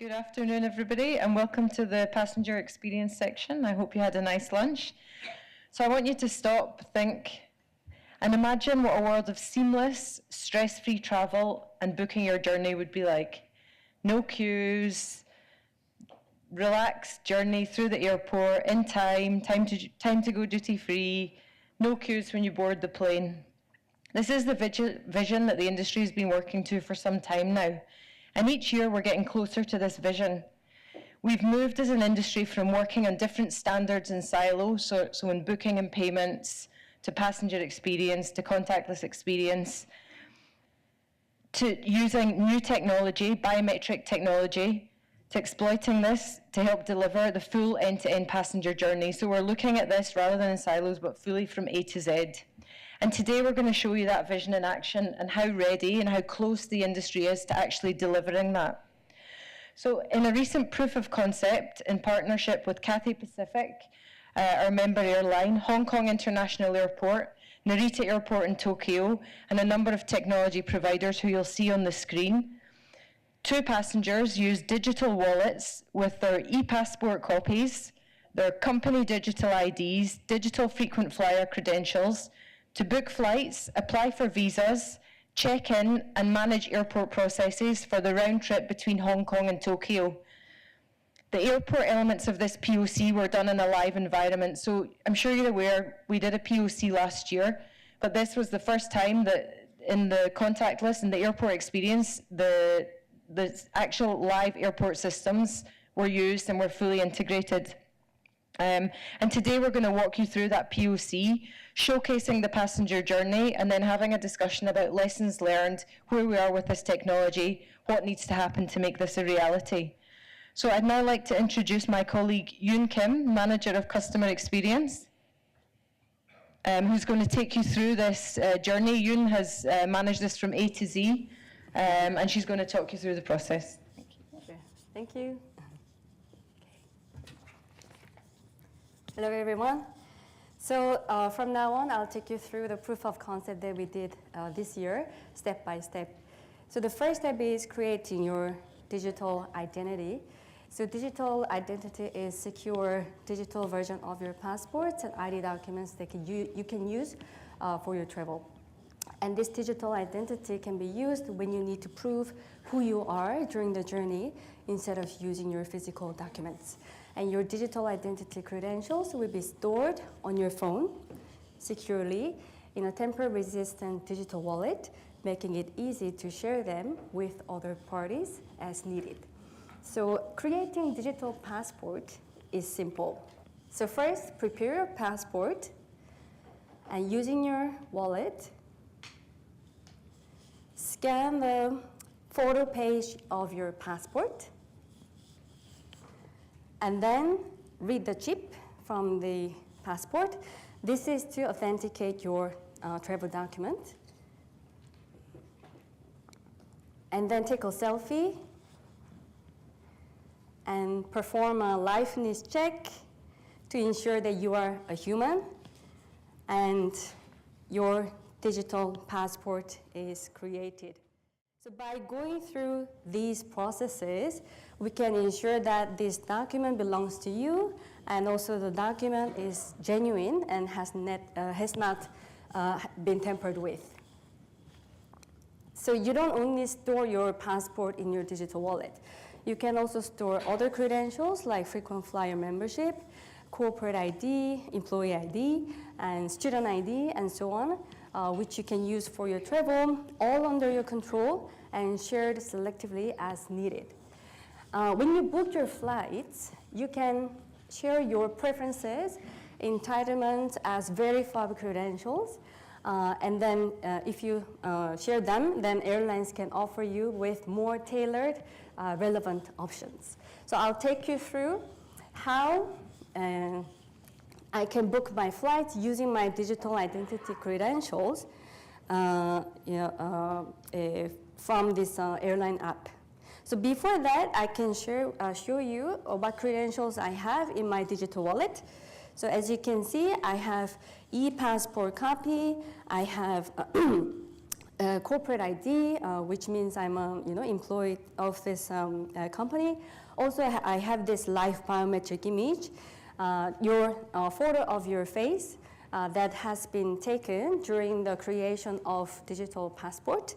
Good afternoon, everybody, and welcome to the passenger experience section. I hope you had a nice lunch. So I want you to stop, think, and imagine what a world of seamless, stress-free travel and booking your journey would be like. No queues, relaxed journey through the airport, in time to go duty-free, no queues when you board the plane. This is the vision that the industry has been working to for some time now. And each year we're getting closer to this vision. We've moved as an industry from working on different standards and silos, so in booking and payments, to passenger experience, to contactless experience, to using new technology, biometric technology, to exploiting this to help deliver the full end-to-end passenger journey. So we're looking at this rather than in silos, but fully from A to Z. And today we're going to show you that vision in action and how ready and how close the industry is to actually delivering that. So in a recent proof of concept in partnership with Cathay Pacific, our member airline, Hong Kong International Airport, Narita Airport in Tokyo, and a number of technology providers who you'll see on the screen, 2 passengers used digital wallets with their e-passport copies, their company digital IDs, digital frequent flyer credentials, to book flights, apply for visas, check in, and manage airport processes for the round trip between Hong Kong and Tokyo. The airport elements of this POC were done in a live environment, so I'm sure you're aware we did a POC last year, but this was the first time that in the contactless and the airport experience, the actual live airport systems were used and were fully integrated. And today we're going to walk you through that POC, showcasing the passenger journey, and then having a discussion about lessons learned, where we are with this technology, what needs to happen to make this a reality. So I'd now like to introduce my colleague Eoghan Kim, Manager of Customer Experience, who's going to take you through this journey. Eoghan has managed this from A to Z, and she's going to talk you through the process. Thank you. Okay. Thank you. Hello, everyone. So from now on, I'll take you through the proof of concept that we did this year, step by step. So the first step is creating your digital identity. So digital identity is secure digital version of your passports and ID documents that you can use for your travel. And this digital identity can be used when you need to prove who you are during the journey instead of using your physical documents. And your digital identity credentials will be stored on your phone securely in a tamper-resistant digital wallet, making it easy to share them with other parties as needed. So creating digital passport is simple. So first, prepare your passport, and using your wallet, scan the photo page of your passport, and then read the chip from the passport. This is to authenticate your travel document. And then take a selfie and perform a liveness check to ensure that you are a human and your digital passport is created. So by going through these processes, we can ensure that this document belongs to you, and also the document is genuine and has not been tampered with. So you don't only store your passport in your digital wallet. You can also store other credentials like frequent flyer membership, corporate ID, employee ID, and student ID, and so on, which you can use for your travel, all under your control and shared selectively as needed. When you book your flights, you can share your preferences, entitlements as verified credentials, and then if you share them, then airlines can offer you with more tailored, relevant options. So I'll take you through how I can book my flights using my digital identity credentials from this airline app. So before that, I can show you what credentials I have in my digital wallet. So as you can see, I have e-passport copy, I have corporate ID, which means I'm a employee of this company. Also, I have this live biometric image, your photo of your face that has been taken during the creation of digital passport.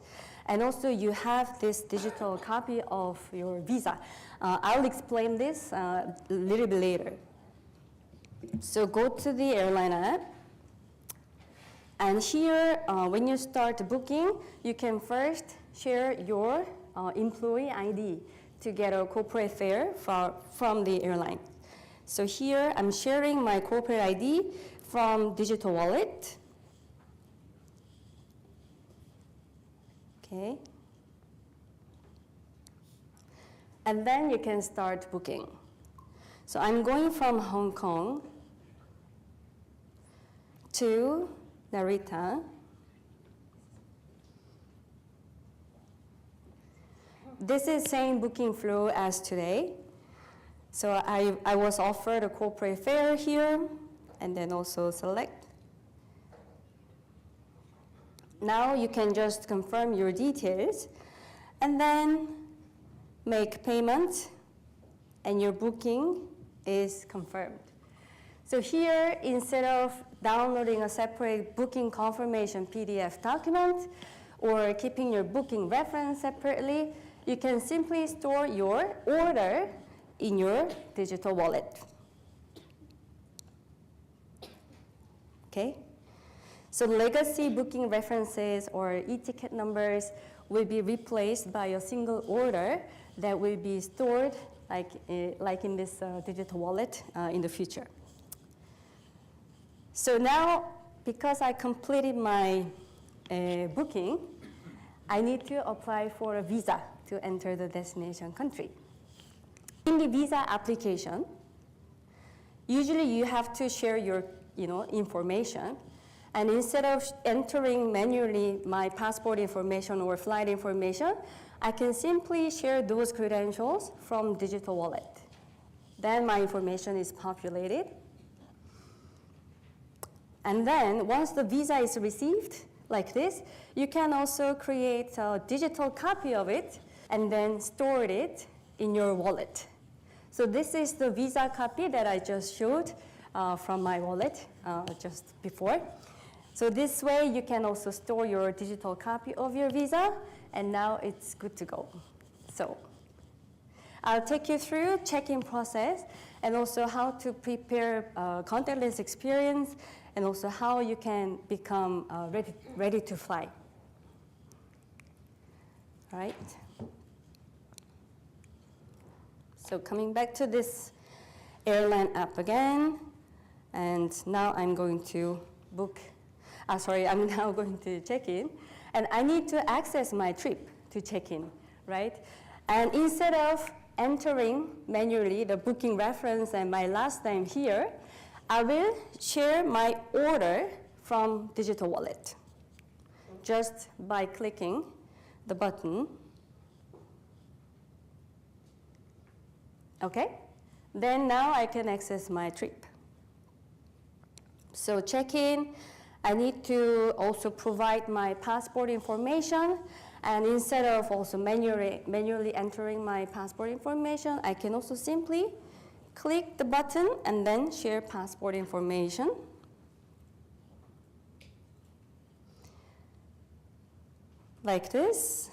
And also you have this digital copy of your visa. I'll explain this a little bit later. So go to the airline app. And here, when you start booking, you can first share your employee ID to get a corporate fare from the airline. So here, I'm sharing my corporate ID from digital wallet. Okay. And then you can start booking. So I'm going from Hong Kong to Narita. This is same booking flow as today. So I was offered a corporate fare here, and then also select. Now you can just confirm your details, and then make payment, and your booking is confirmed. So here, instead of downloading a separate booking confirmation PDF document or keeping your booking reference separately, you can simply store your order in your digital wallet. Okay? So legacy booking references or e-ticket numbers will be replaced by a single order that will be stored like in this digital wallet in the future. So now, because I completed my booking, I need to apply for a visa to enter the destination country. In the visa application, usually you have to share your information. And instead of entering manually my passport information or flight information, I can simply share those credentials from digital wallet. Then my information is populated. And then once the visa is received, like this, you can also create a digital copy of it and then store it in your wallet. So this is the visa copy that I just showed from my wallet just before. So this way you can also store your digital copy of your visa, and now it's good to go. So I'll take you through check-in process and also how to prepare contactless experience, and also how you can become ready to fly. All right. So coming back to this airline app again, and now I'm going to I'm now going to check in, and I need to access my trip to check in, right? And instead of entering manually the booking reference and my last name here, I will share my order from digital wallet just by clicking the button. Okay? Then now I can access my trip. So check in, I need to also provide my passport information, and instead of also manually entering my passport information, I can also simply click the button and then share passport information. Like this,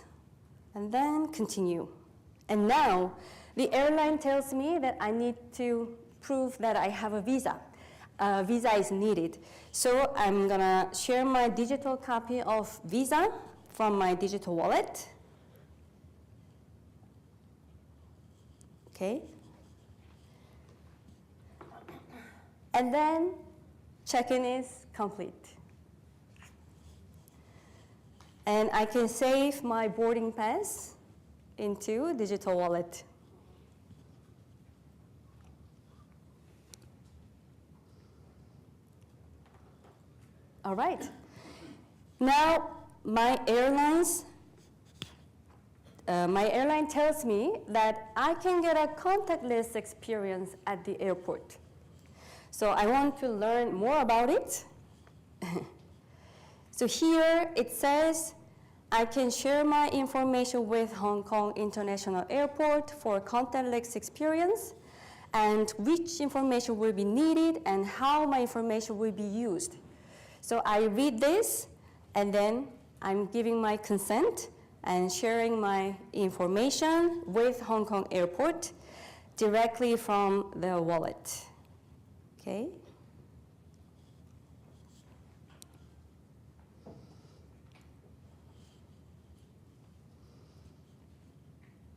and then continue. And now, the airline tells me that I need to prove that I have a visa. Visa is needed. So I'm gonna share my digital copy of visa from my digital wallet. Okay. And then check-in is complete. And I can save my boarding pass into digital wallet. All right. Now, my airline tells me that I can get a contactless experience at the airport. So I want to learn more about it. So here it says I can share my information with Hong Kong International Airport for contactless experience, and which information will be needed and how my information will be used. So I read this, and then I'm giving my consent and sharing my information with Hong Kong Airport directly from the wallet. Okay?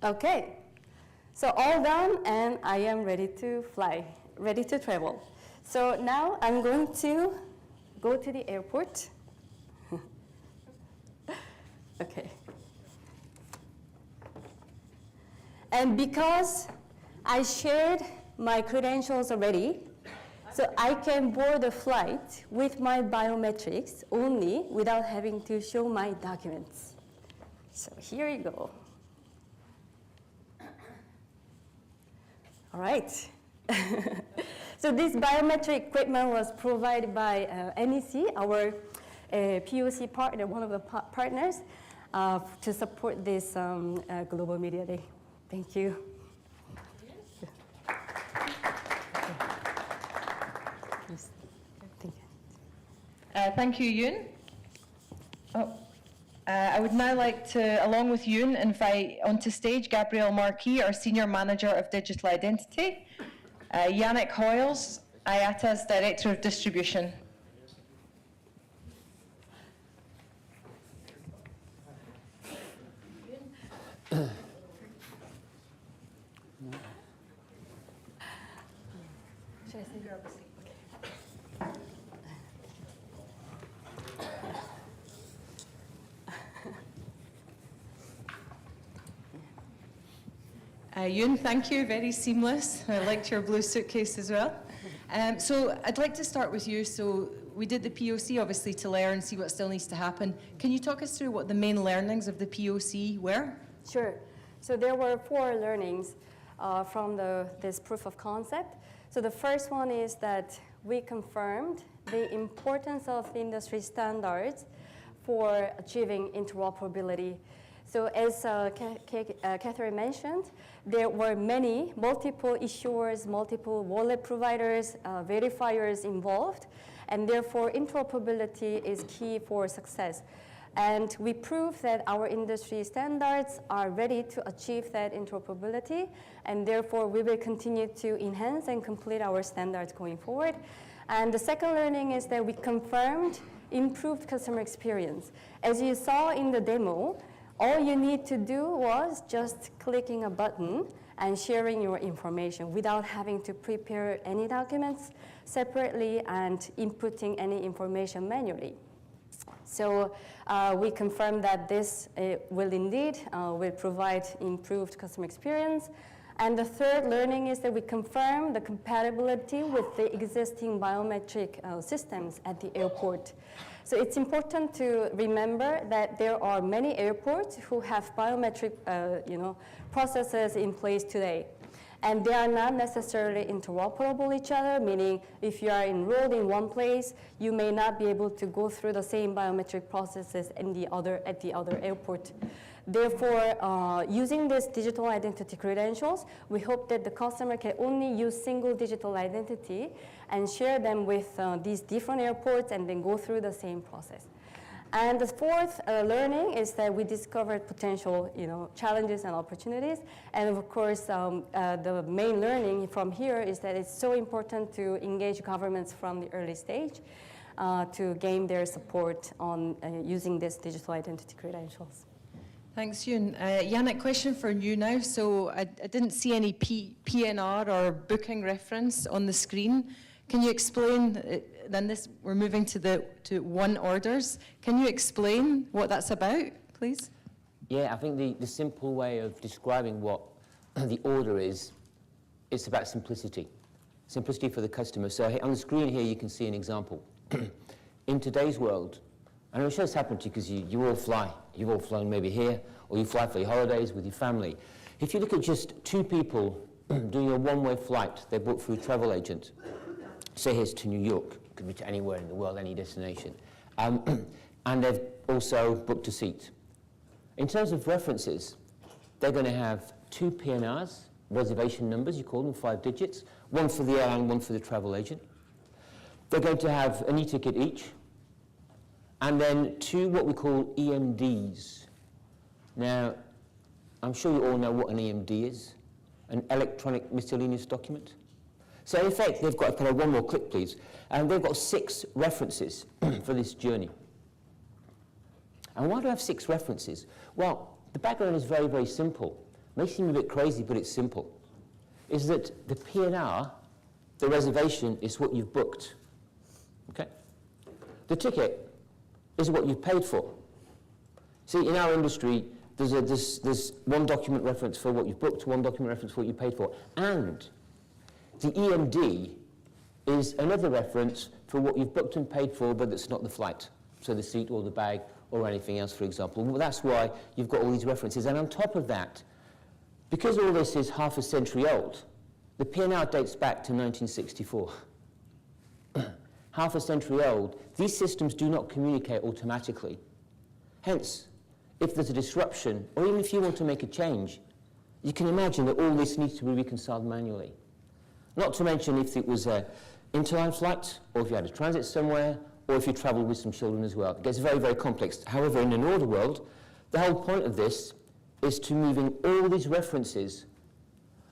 Okay, so all done, and I am ready to fly, ready to travel. So now I'm going to go to the airport. Okay. And because I shared my credentials already, so I can board the flight with my biometrics only without having to show my documents. So here you go. All right. So this biometric equipment was provided by NEC, our POC partner, one of the partners, to support this Global Media Day. Thank you. Thank you, Yoon. I would now like to, along with Yoon, invite onto stage Gabrielle Marquis, our Senior Manager of Digital Identity, Yannick Hoyles, IATA's Director of Distribution. Should I say grab a seat? Yoon, thank you, very seamless. I liked your blue suitcase as well. So I'd like to start with you. So we did the POC, obviously, to learn, see what still needs to happen. Can you talk us through what the main learnings of the POC were? Sure. So there were 4 learnings from this proof of concept. So the first one is that we confirmed the importance of industry standards for achieving interoperability. So as Catherine mentioned, there were multiple issuers, multiple wallet providers, verifiers involved, and therefore interoperability is key for success. And we proved that our industry standards are ready to achieve that interoperability, and therefore we will continue to enhance and complete our standards going forward. And the second learning is that we confirmed improved customer experience. As you saw in the demo, all you need to do was just clicking a button and sharing your information without having to prepare any documents separately and inputting any information manually. So we confirm that this will indeed will provide improved customer experience. And the third learning is that we confirm the compatibility with the existing biometric systems at the airport. So it's important to remember that there are many airports who have biometric processes in place today. And they are not necessarily interoperable with each other, meaning if you are enrolled in one place, you may not be able to go through the same biometric processes at the other airport. Therefore, using these digital identity credentials, we hope that the customer can only use single digital identity and share them with these different airports and then go through the same process. And the fourth learning is that we discovered potential challenges and opportunities. And of course, the main learning from here is that it's so important to engage governments from the early stage to gain their support on using these digital identity credentials. Thanks, Yoon. Yannick, question for you now. So I didn't see any PNR or booking reference on the screen. Can you explain, then we're moving to one orders. Can you explain what that's about, please? Yeah, I think the simple way of describing what the order is, it's about simplicity. Simplicity for the customer. So on the screen here, you can see an example. In today's world, and I'm sure it's happened to you because you all fly. You've all flown maybe here, or you fly for your holidays with your family. If you look at just 2 people doing a one-way flight they booked through a travel agent, say here's to New York, could be to anywhere in the world, any destination, and they've also booked a seat. In terms of references, they're going to have 2 PNRs, reservation numbers, you call them, 5 digits, one for the airline, one for the travel agent. They're going to have an e-ticket each, and then 2 what we call EMDs. Now, I'm sure you all know what an EMD is, an electronic miscellaneous document. So in effect, they've got, can I have one more click, please? And they've got 6 references for this journey. And why do I have 6 references? Well, the background is very, very simple. It may seem a bit crazy, but it's simple. Is that the PNR, the reservation, is what you've booked. Okay? The ticket is what you've paid for. See, in our industry, there's one document reference for what you've booked, one document reference for what you paid for. And the EMD is another reference for what you've booked and paid for, but it's not the flight. So the seat or the bag or anything else, for example. Well, that's why you've got all these references. And on top of that, because all this is half a century old, the PNR dates back to 1964. Half a century old, these systems do not communicate automatically. Hence, if there's a disruption, or even if you want to make a change, you can imagine that all this needs to be reconciled manually. Not to mention if it was an interline flight, or if you had a transit somewhere, or if you traveled with some children as well. It gets very, very complex. However, in an order world, the whole point of this is to moving all these references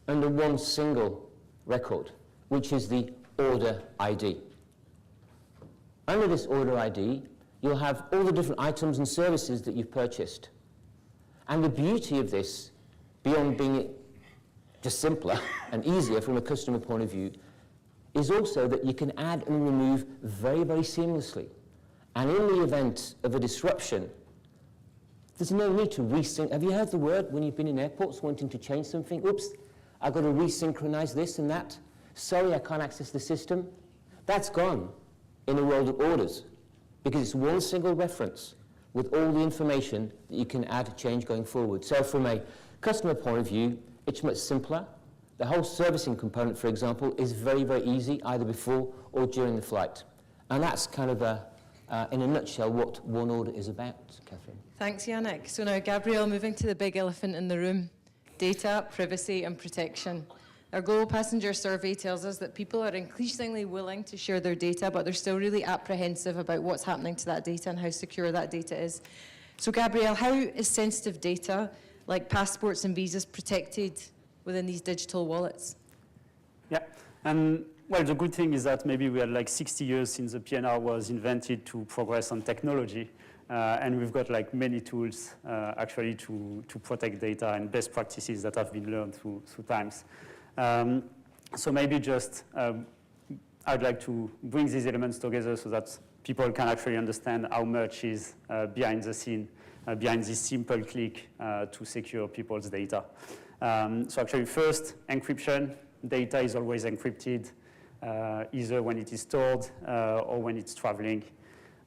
under one single record, which is the order ID. Under this order ID, you'll have all the different items and services that you've purchased. And the beauty of this, beyond being just simpler and easier from a customer point of view, is also that you can add and remove very, very seamlessly. And in the event of a disruption, there's no need to resync. Have you heard the word when you've been in airports wanting to change something? Oops, I've got to resynchronize this and that. Sorry, I can't access the system. That's gone in a world of orders, because it's one single reference with all the information that you can add, change going forward. So from a customer point of view, it's much simpler. The whole servicing component, for example, is very, very easy, either before or during the flight. And that's kind of, in a nutshell, what one order is about, Catherine. Thanks, Yannick. So now, Gabrielle, moving to the big elephant in the room, data, privacy and protection. Our global passenger survey tells us that people are increasingly willing to share their data, but they're still really apprehensive about what's happening to that data and how secure that data is. So, Gabrielle, how is sensitive data, like passports and visas, protected within these digital wallets? Yeah, and well, the good thing is that maybe we had like 60 years since the PNR was invented to progress on technology, and we've got like many tools actually to protect data and best practices that have been learned through times. So maybe just I'd like to bring these elements together so that people can actually understand how much is behind the scene, behind this simple click to secure people's data. So actually first, encryption. Data is always encrypted, either when it is stored or when it's traveling.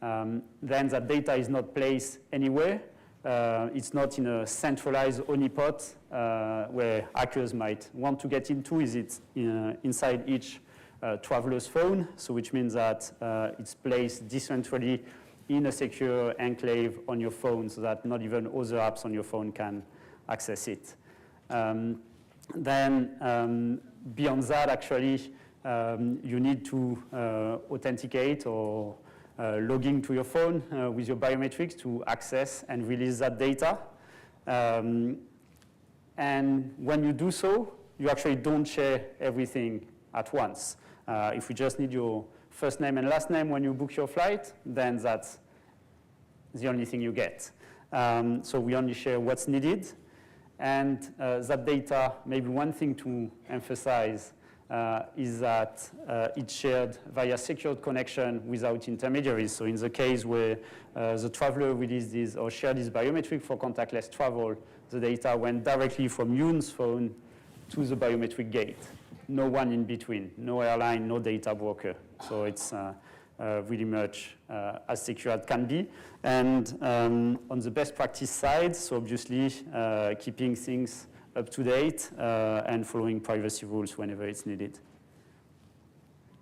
Then that data is not placed anywhere. It's not in a centralized honeypot where hackers might want to get into. Is it inside each traveler's phone? So which means that it's placed decentrally in a secure enclave on your phone so that not even other apps on your phone can access it. Then beyond that, actually, you need to authenticate or logging to your phone with your biometrics to access and release that data. And when you do so, you actually don't share everything at once. If you just need your first name and last name when you book your flight, then that's the only thing you get. So we only share what's needed. And that data, maybe one thing to emphasize is that it's shared via secured connection without intermediaries. So in the case where the traveler releases or shared his biometric for contactless travel, the data went directly from Yoon's phone to the biometric gate. No one in between, no airline, no data broker. So it's really much as secure as can be. And on the best practice side, so obviously keeping things up to date and following privacy rules whenever it's needed.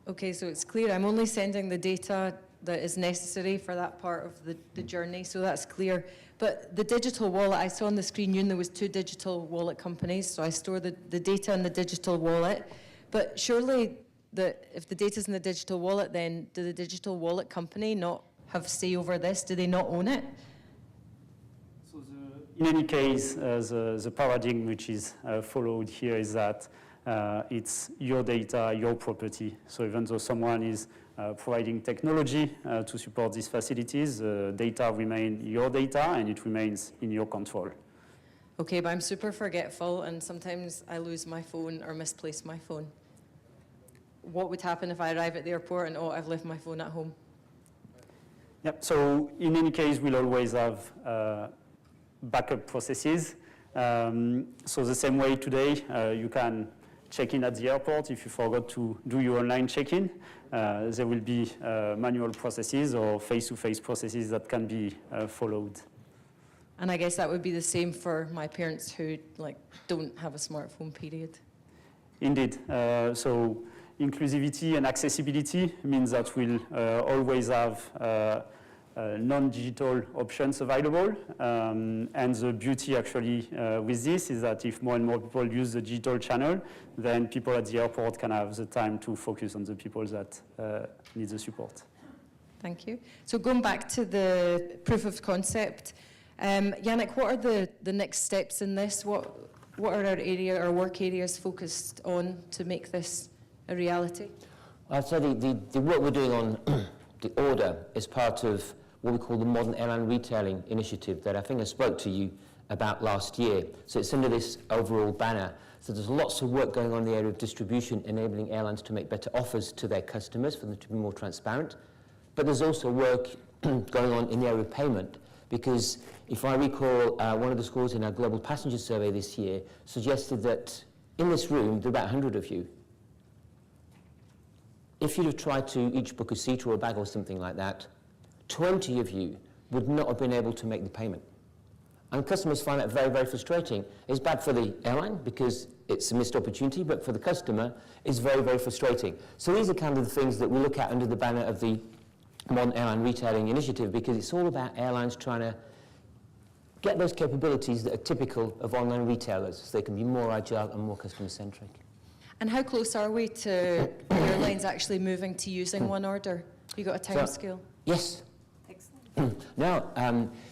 Okay, so it's clear I'm only sending the data that is necessary for that part of the journey, so that's clear. But the digital wallet, I saw on the screen, there was 2 digital wallet companies, so I store the data in the digital wallet. But surely, if the data's in the digital wallet, then do the digital wallet company not have say over this? Do they not own it? So in any case, the paradigm which is followed here is that it's your data, your property. So even though someone is providing technology to support these facilities, data remain your data and it remains in your control. Okay, but I'm super forgetful and sometimes I lose my phone or misplace my phone. What would happen if I arrive at the airport and, I've left my phone at home? Yep, so in any case, we'll always have backup processes. So the same way today, you can check in at the airport. If you forgot to do your online check-in, there will be manual processes or face-to-face processes that can be followed. And I guess that would be the same for my parents who don't have a smartphone, period. Indeed. So inclusivity and accessibility means that we'll always have non-digital options available. And the beauty actually with this is that if more and more people use the digital channel, then people at the airport can have the time to focus on the people that need the support. Thank you. So going back to the proof of concept, Yannick, what are the next steps in this? What are our work areas focused on to make this a reality? So the work we're doing on the order is part of what we call the Modern Airline Retailing Initiative that I think I spoke to you about last year. So it's under this overall banner. So there's lots of work going on in the area of distribution, enabling airlines to make better offers to their customers, for them to be more transparent. But there's also work going on in the area of payment, because if I recall, one of the scores in our global passenger survey this year suggested that in this room, there are about 100 of you. If you'd have tried to each book a seat or a bag or something like that, 20 of you would not have been able to make the payment. And customers find that very, very frustrating. It's bad for the airline because it's a missed opportunity, but for the customer, it's very, very frustrating. So these are kind of the things that we look at under the banner of the Modern Airline Retailing Initiative, because it's all about airlines trying to get those capabilities that are typical of online retailers so they can be more agile and more customer-centric. And how close are we to airlines actually moving to using one order? Have you got a time scale? Yes. Excellent. Now,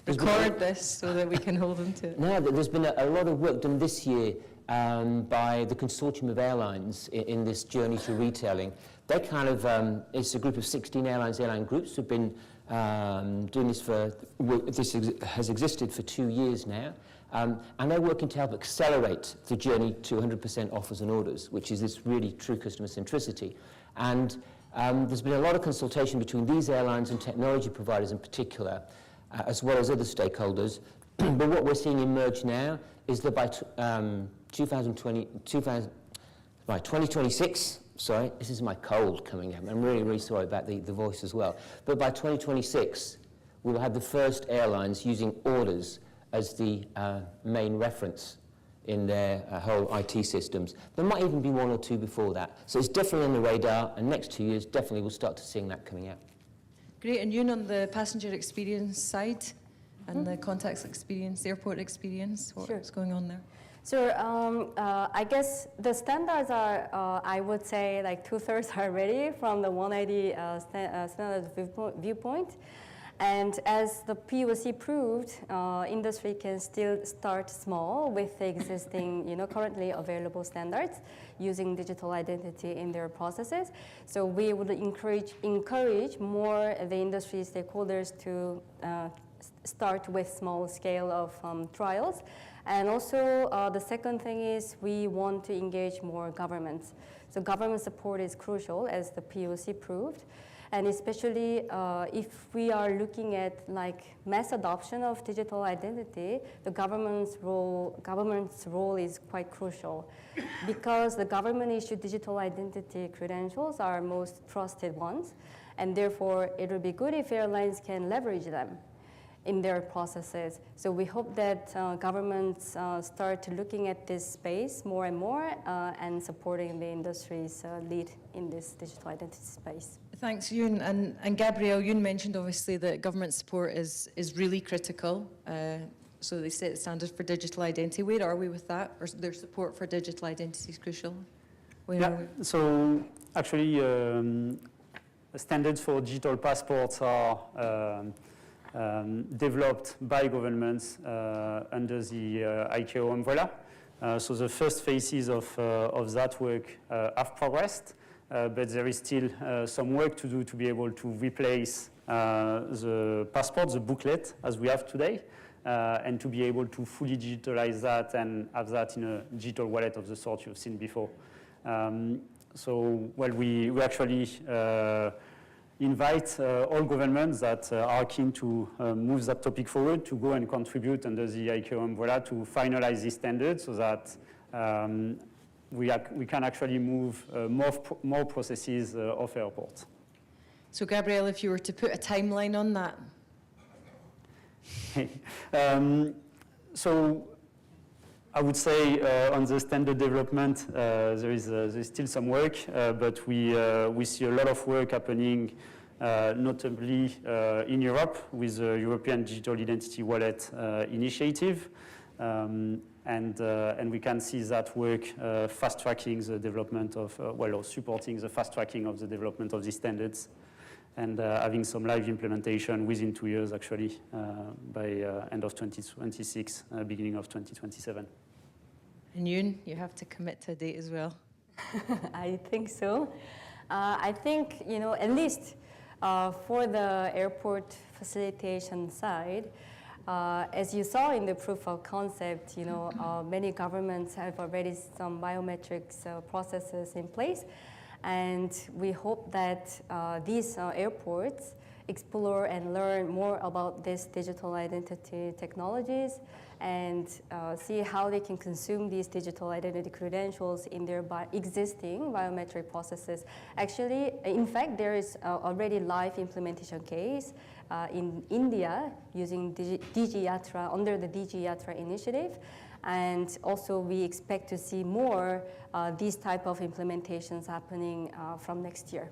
record this so that we can hold them to it. No, there's been a lot of work done this year by the consortium of airlines in this journey to retailing. They kind of, it's a group of 16 airline groups who've been doing this has existed for 2 years now. And they're working to help accelerate the journey to 100% offers and orders, which is this really true customer centricity. And there's been a lot of consultation between these airlines and technology providers in particular, as well as other stakeholders. But what we're seeing emerge now is that by 2026, sorry, this is my cold coming out. I'm really, really sorry about the voice as well. But by 2026, we will have the first airlines using orders as the main reference in their whole IT systems. There might even be 1 or 2 before that. So it's definitely on the radar, and next 2 years, definitely we'll start to seeing that coming out. Great, and Eoghan, on the passenger experience side and the contacts experience, the airport experience, what's going on there? So I guess the standards are, I would say, like 2/3 are ready from the 180 standard viewpoint. And as the POC proved, industry can still start small with the existing, currently available standards using digital identity in their processes. So we would encourage more the industry stakeholders to start with small scale of trials. And also the second thing is we want to engage more governments. So government support is crucial, as the POC proved. And especially if we are looking at mass adoption of digital identity, the government's role is quite crucial, because the government-issued digital identity credentials are most trusted ones, and therefore it would be good if airlines can leverage them. in their processes. So we hope that governments start looking at this space more and more and supporting the industry's lead in this digital identity space. Thanks, Eoghan. And Gabrielle, Eoghan mentioned obviously that government support is really critical. So they set the standard for digital identity. Where are we with that? Or their support for digital identity is crucial? Where are we? So actually, standards for digital passports are developed by governments under the ICAO umbrella. So the first phases of that work have progressed, but there is still some work to do to be able to replace the passport, the booklet, as we have today, and to be able to fully digitalize that and have that in a digital wallet of the sort you've seen before. So, well, we actually invite all governments that are keen to move that topic forward to go and contribute under the ICAO umbrella to finalize these standards so that we can actually move more processes off airports. So Gabrielle, if you were to put a timeline on that? So I would say on the standard development, there's still some work, but we see a lot of work happening, notably in Europe with the European Digital Identity Wallet initiative, and we can see that work fast-tracking the development of, or supporting the fast-tracking of the development of these standards, and having some live implementation within 2 years, actually, by end of 2026, beginning of 2027. And Eoghan, you have to commit to a date as well. I think so. I think, at least for the airport facilitation side, as you saw in the proof of concept, many governments have already some biometrics processes in place. And we hope that these airports explore and learn more about these digital identity technologies and see how they can consume these digital identity credentials in their existing biometric processes. Actually, in fact, there is already live implementation case in India using DigiYatra under the DigiYatra initiative. And also we expect to see more these type of implementations happening from next year.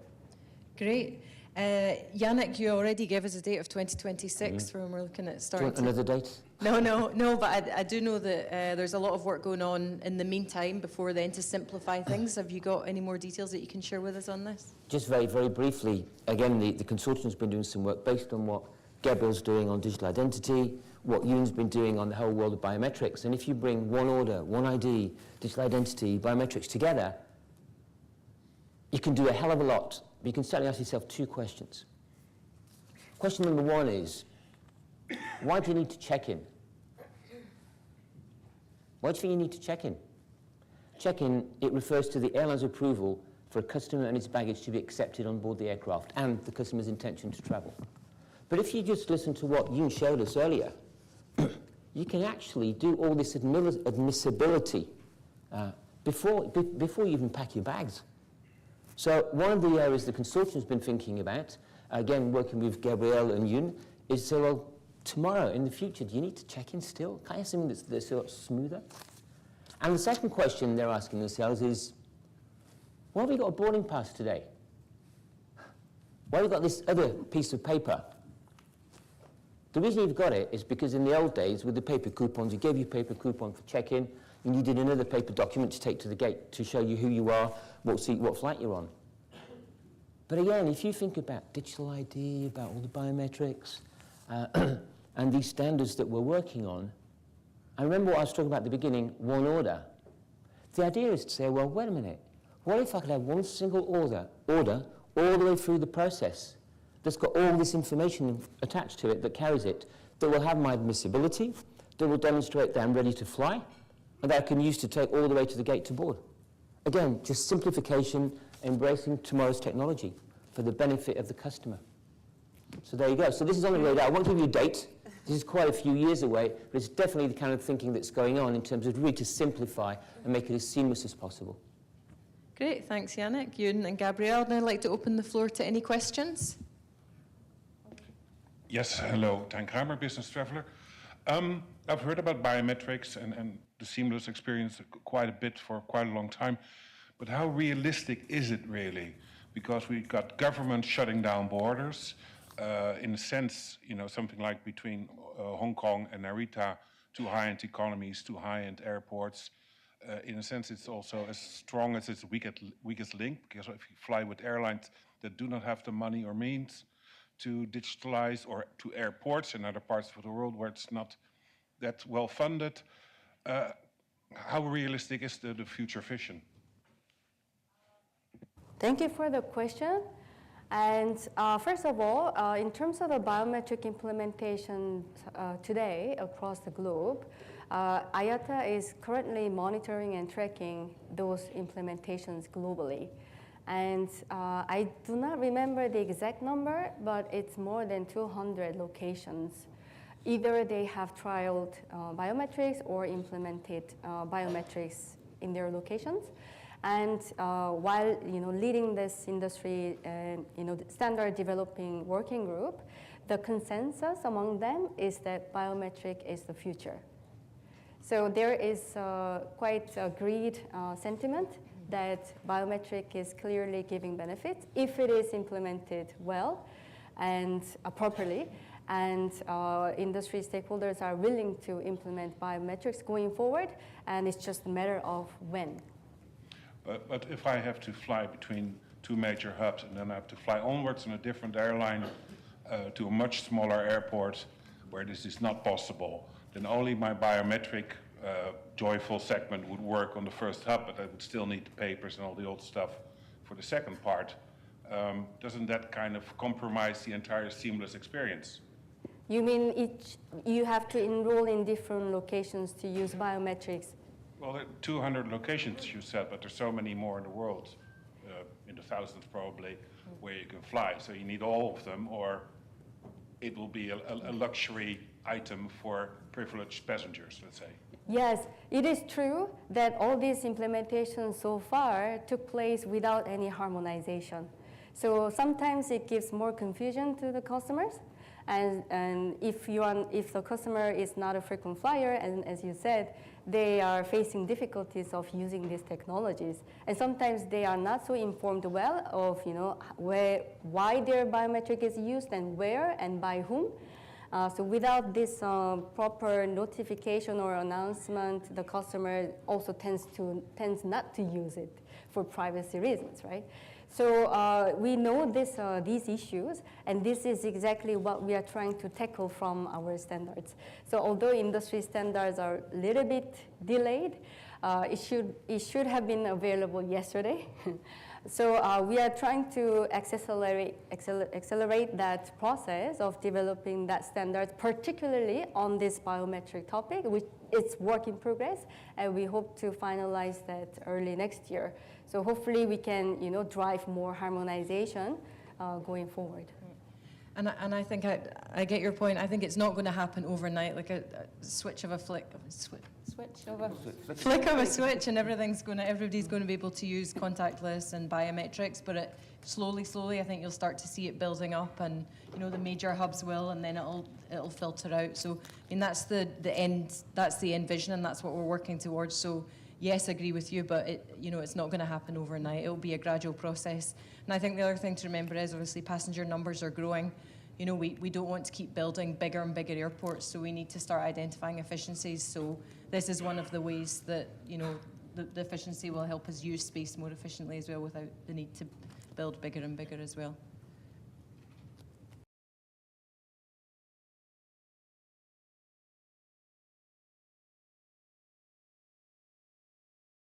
Great. Yannick, you already gave us a date of 2026 for when we're looking at starting. Do you want another date? No, but I do know that there's a lot of work going on in the meantime before then to simplify things. Have you got any more details that you can share with us on this? Just very, very briefly, again, the consortium's been doing some work based on what Gabrielle's doing on digital identity, what Eoghan's been doing on the whole world of biometrics. And if you bring one order, one ID, digital identity, biometrics together, you can do a hell of a lot. But you can certainly ask yourself 2 questions. Question number 1 is, why do you need to check in? Why do you think you need to check in? Check in, it refers to the airline's approval for a customer and its baggage to be accepted on board the aircraft and the customer's intention to travel. But if you just listen to what Eoghan showed us earlier, you can actually do all this admissibility before you even pack your bags. So one of the areas the consortium's been thinking about, again working with Gabrielle and Eoghan, is say, well, tomorrow in the future, do you need to check in still? Can I have something that's a lot smoother? And the second question they're asking themselves is, why have we got a boarding pass today? Why have we got this other piece of paper? The reason you've got it is because in the old days, with the paper coupons, you gave you a paper coupon for check-in, and you did another paper document to take to the gate to show you who you are, what seat, what flight you're on. But again, if you think about digital ID, about all the biometrics, and these standards that we're working on, I remember what I was talking about at the beginning, one order. The idea is to say, well, wait a minute, what if I could have one single order all the way through the process that's got all this information attached to it that carries it, that will have my admissibility, that will demonstrate that I'm ready to fly, and that I can use to take all the way to the gate to board. Again, just simplification, embracing tomorrow's technology for the benefit of the customer. So there you go. So this is on the radar. I won't give you a date. This is quite a few years away, but it's definitely the kind of thinking that's going on in terms of really to simplify and make it as seamless as possible. Great, thanks Yannick, Eoghan and Gabrielle. Now I'd like to open the floor to any questions. Yes, hello, Tijn Kramer, Business Traveler. I've heard about biometrics and the seamless experience quite a bit for quite a long time, but how realistic is it really? Because we've got government shutting down borders. In a sense, you know, something like between Hong Kong and Narita, two high-end economies, two high-end airports. In a sense, it's also as strong as its weakest link, because if you fly with airlines that do not have the money or means to digitalize, or to airports in other parts of the world where it's not that well funded, how realistic is the future vision? Thank you for the question. And first of all, in terms of the biometric implementation today across the globe, IATA is currently monitoring and tracking those implementations globally. And I do not remember the exact number, but it's more than 200 locations. Either they have trialed biometrics or implemented biometrics in their locations. And while leading this industry standard developing working group, the consensus among them is that biometric is the future. So there is quite agreed sentiment that biometric is clearly giving benefits if it is implemented well and properly. And industry stakeholders are willing to implement biometrics going forward, and it's just a matter of when. But if I have to fly between two major hubs and then I have to fly onwards on a different airline to a much smaller airport where this is not possible, then only my biometric joyful segment would work on the first hub, but I would still need the papers and all the old stuff for the second part. Doesn't that kind of compromise the entire seamless experience? You mean you have to enroll in different locations to use biometrics? Well, there are 200 locations, you said, but there's so many more in the world, in the thousands probably, where you can fly. So you need all of them, or it will be a luxury item for privileged passengers, let's say. Yes, it is true that all these implementations so far took place without any harmonization. So sometimes it gives more confusion to the customers. And if the customer is not a frequent flyer, and as you said, they are facing difficulties of using these technologies. And sometimes they are not so informed well of why their biometric is used and where and by whom. So without this proper notification or announcement, the customer also tends not to use it for privacy reasons, right? So we know these issues, and this is exactly what we are trying to tackle from our standards. So although industry standards are a little bit delayed, it should have been available yesterday. So we are trying to accelerate that process of developing that standard, particularly on this biometric topic, which is work in progress, and we hope to finalize that early next year. So hopefully we can, drive more harmonization going forward. And I think I get your point. I think it's not going to happen overnight, like a switch of a flick of a switch, and everybody's going to be able to use contactless and biometrics. But slowly, I think you'll start to see it building up, and the major hubs will, and then it'll filter out. So that's the end. That's the end vision, and that's what we're working towards. So yes, I agree with you, but it's not going to happen overnight. It'll be a gradual process. And I think the other thing to remember is obviously passenger numbers are growing. We don't want to keep building bigger and bigger airports, so we need to start identifying efficiencies. So this is one of the ways that the efficiency will help us use space more efficiently as well, without the need to build bigger and bigger as well.